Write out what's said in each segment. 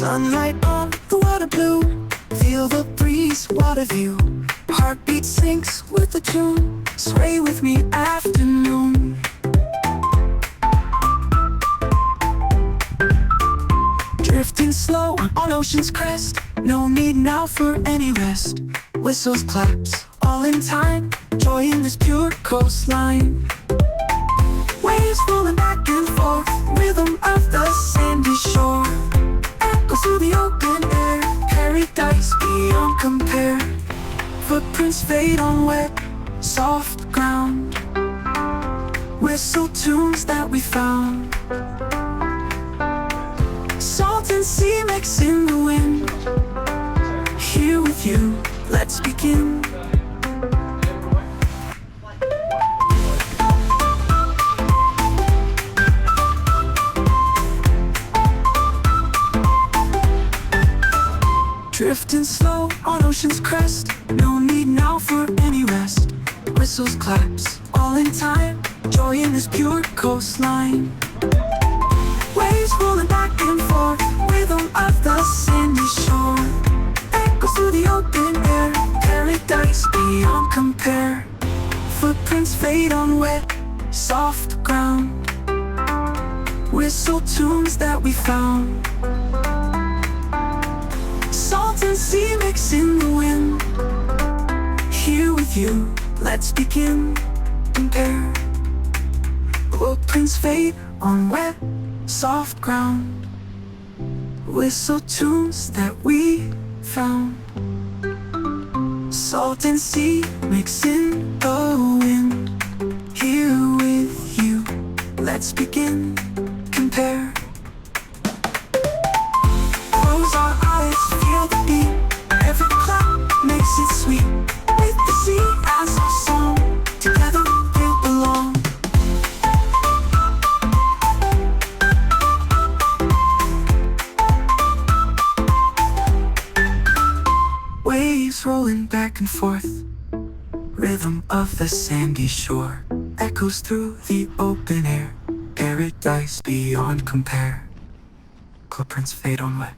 Sunlight on the water blue, feel the breeze, water view. Heartbeat syncs with the tune, sway with me afternoon. Drifting slow on ocean's crest, no need now for any rest. Whistles, claps, all in time, joy in this pure coastline. Waves rolling back and forth, rhythm of the sandy shore. Echoes through the open air, paradise beyond compare. Footprints fade on wet, soft ground. Whistle tunes that we found. Salt and sea mix in the wind. Here with you, let's begin. Drifting slow on ocean's crest, no need now for any rest. Whistles, claps, all in time, joy in this pure coastline. Waves rolling back and forth, rhythm of the sandy shore. Echoes through the open air, paradise beyond compare. Footprints fade on wet, soft ground. Whistle tunes that we found. Salt and sea mix in the wind. Here with you, let's begin. Compare. Footprints fade on wet, soft ground. Whistle tunes that we found. Salt and sea mix in the wind. Here with you, let's begin. Compare. Close our eyes, feel the beat. Every clap makes it sweet. With the sea as our song, together we belong. Waves rolling back and forth, rhythm of the sandy shore. Echoes through the open air, paradise beyond compare. Footprints fade on wet.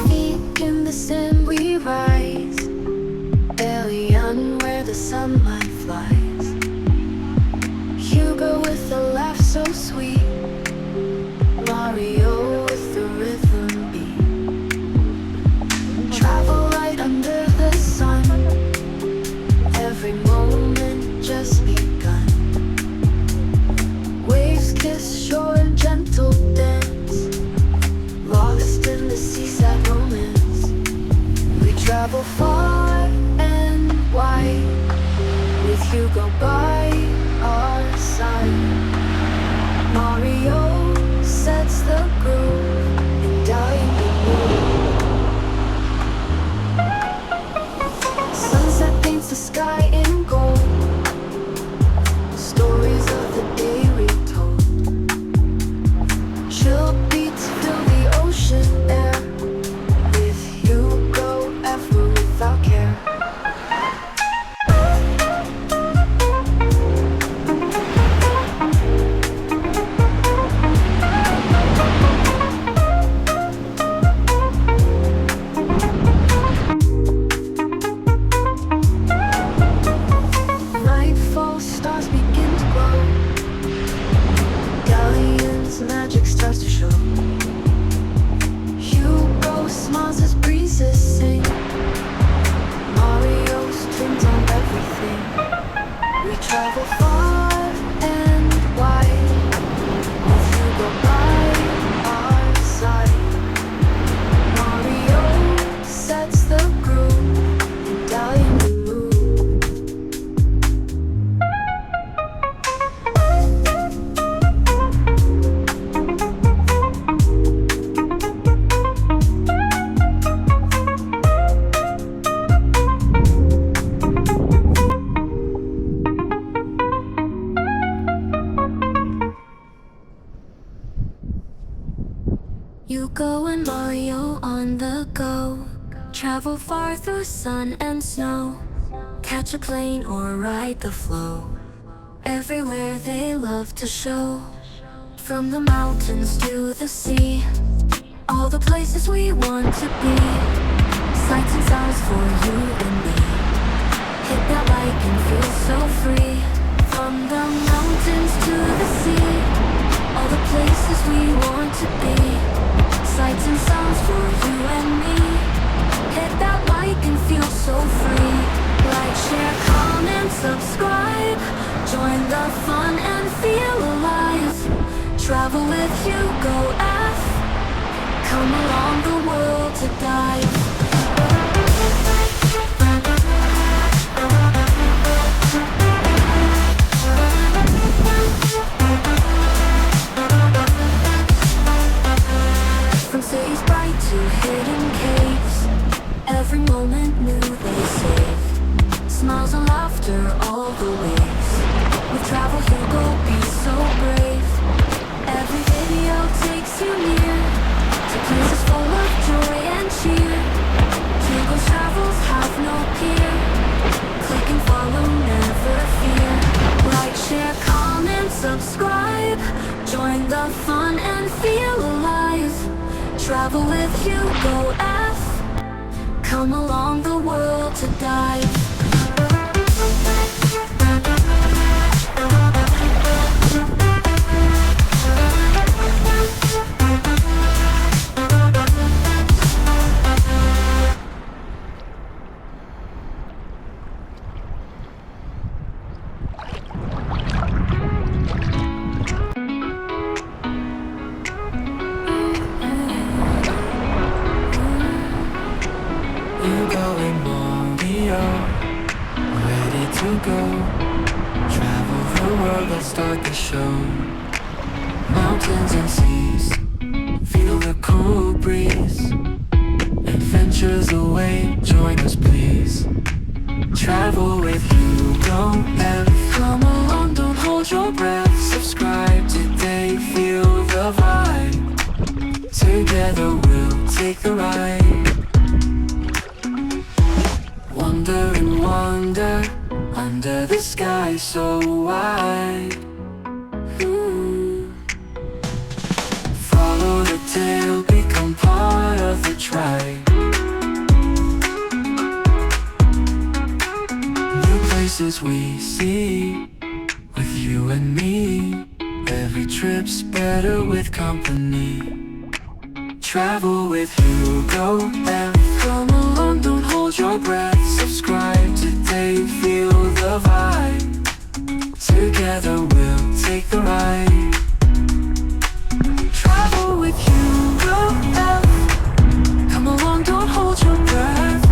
Feet in the sand we rise, Dalyan where the sunlight flies. Hugo with a laugh so sweet, Mario with the rhythm beat. Travel light under the sun, every moment just begun. Waves kiss shore in gentle dance, lost in the seaside romance. We travel far and wide, with Hugo by our side. Mario sets the groove, and Dalyan the sunset paints the sky in gold. Stories of the day retold. Chill beats fill the ocean air, with Hugo ever without care. Nightfall, stars begin to glow. Dalyan's magic starts to show. Hugo smiles as breezes sing. Mario's tunes on everything. We travel far and wide, with Hugo by our side. Mario sets the groove, and Dalyan the move. go. Travel far through sun and snow. Catch a plane or ride the flow. Everywhere they love to show. From the mountains to the sea, all the places we want to be. Sights and sounds for you and me. Hit that like and feel so free. From the mountains to the sea, all the places we want to be. Sights and sounds for you and me. Hit that like and feel so free. Like, share, comment, subscribe. Join the fun and feel alive. Travel with Hugo F. Come along the world to dive. From cities bright to hidden caves, every moment new they save. Smiles and laughter all the ways. With travel Hugo be so brave. Every video takes you near to places full of joy and cheer. Hugo's travels have no peer. Click and follow, never fear. Like, share, comment, subscribe. Join the fun and feel alive. Travel with Hugo F. Come along the world to dive. Start the show. Mountains and seas, feel the cool breeze. Adventures away, join us please. Travel with Hugo F. Come along, don't hold your breath. Subscribe today, feel the vibe. Together we'll take the ride. Wonder and wonder, under the sky so wide. Follow the tail, become part of the tribe. New places we see, with you and me. Every trip's better with company. Travel with Hugo F. Come along, don't hold your breath. Subscribe today, feel the vibe. Together we'll take the ride. Travel with Hugo F. Come along, don't hold your breath.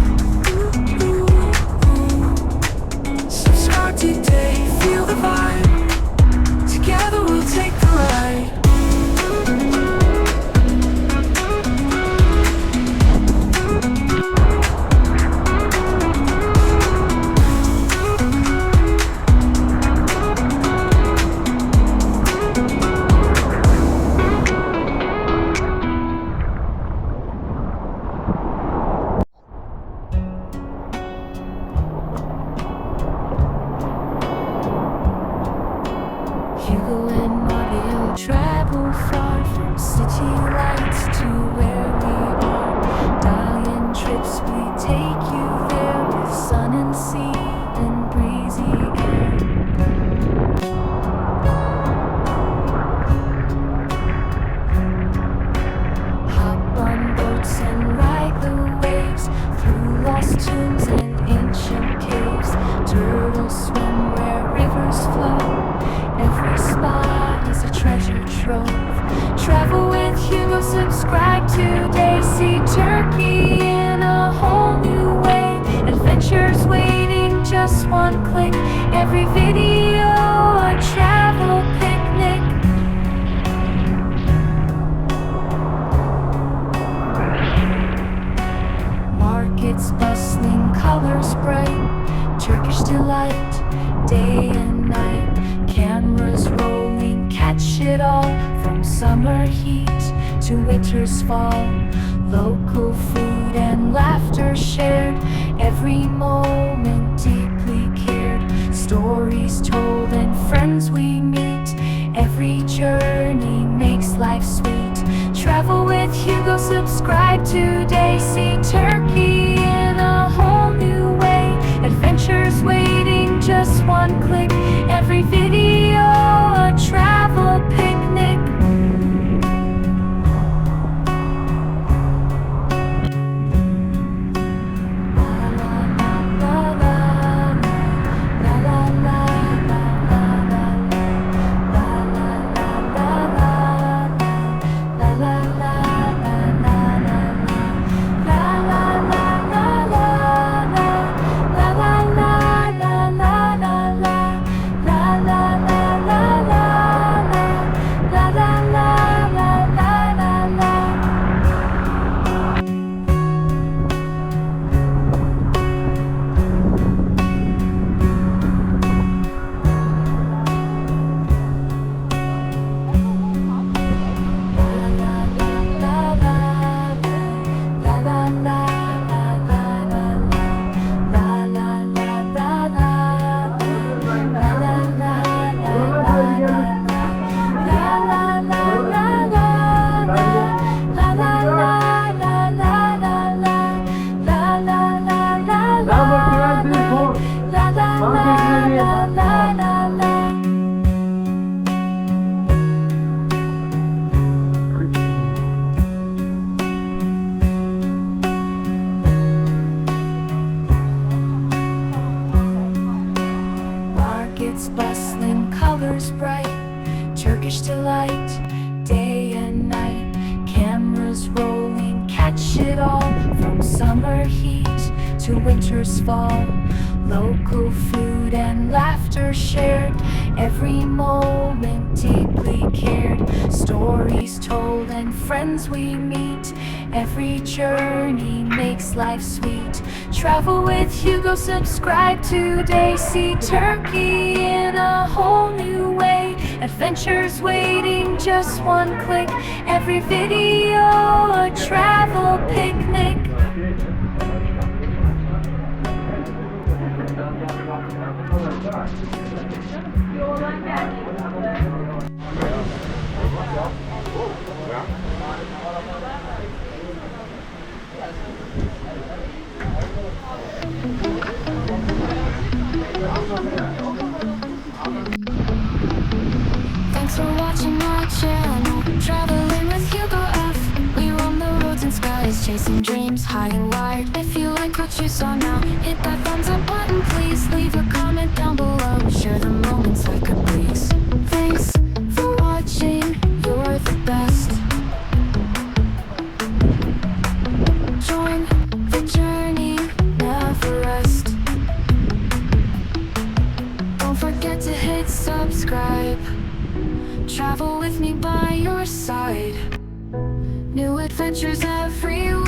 Subscribe today, feel the vibe. Together we'll take the ride. Hugo and Mario travel far from city lights to where we are. Dalyan trips, we take you there with sun and sea and breezy air. Hop on boats and ride the waves through lost tombs and ancient caves. Turtles swim where rivers flow. Every spot is a treasure trove. Travel with Hugo, subscribe today. See Turkey in a whole new way. Adventures waiting, just one click. Every video a travel picnic. Markets bustling, colors bright. Turkish delight, day and night. Cameras rolling, catch it all. From summer heat to winter's fall. Local food and laughter shared, every moment deeply cared, stories told and friends we meet, every journey makes life sweet. Travel with Hugo, subscribe today, see Turkey in a whole new way, adventures waiting, just one click, every video a travel picnic. Markets bustling, colors bright, Turkish delight, day and night, cameras rolling, catch it all, from summer heat to winter's fall, local food and laughter shared, every moment deeply cared, stories told and friends we meet, every journey makes life sweet. Travel with Hugo, subscribe today, see Turkey in a whole new way, adventures waiting, just one click, every video a travel picnic. Thanks for watching my channel, traveling with Hugo F. We roam the roads and skies, chasing dreams high and wide. If you like what you saw now, hit that thumbs up button, please. Leave a comment down below, share the moments like a breeze. Thanks for watching, you're the best. Join the journey, never rest. Don't forget to hit subscribe. Travel with me by your side. New adventures everywhere.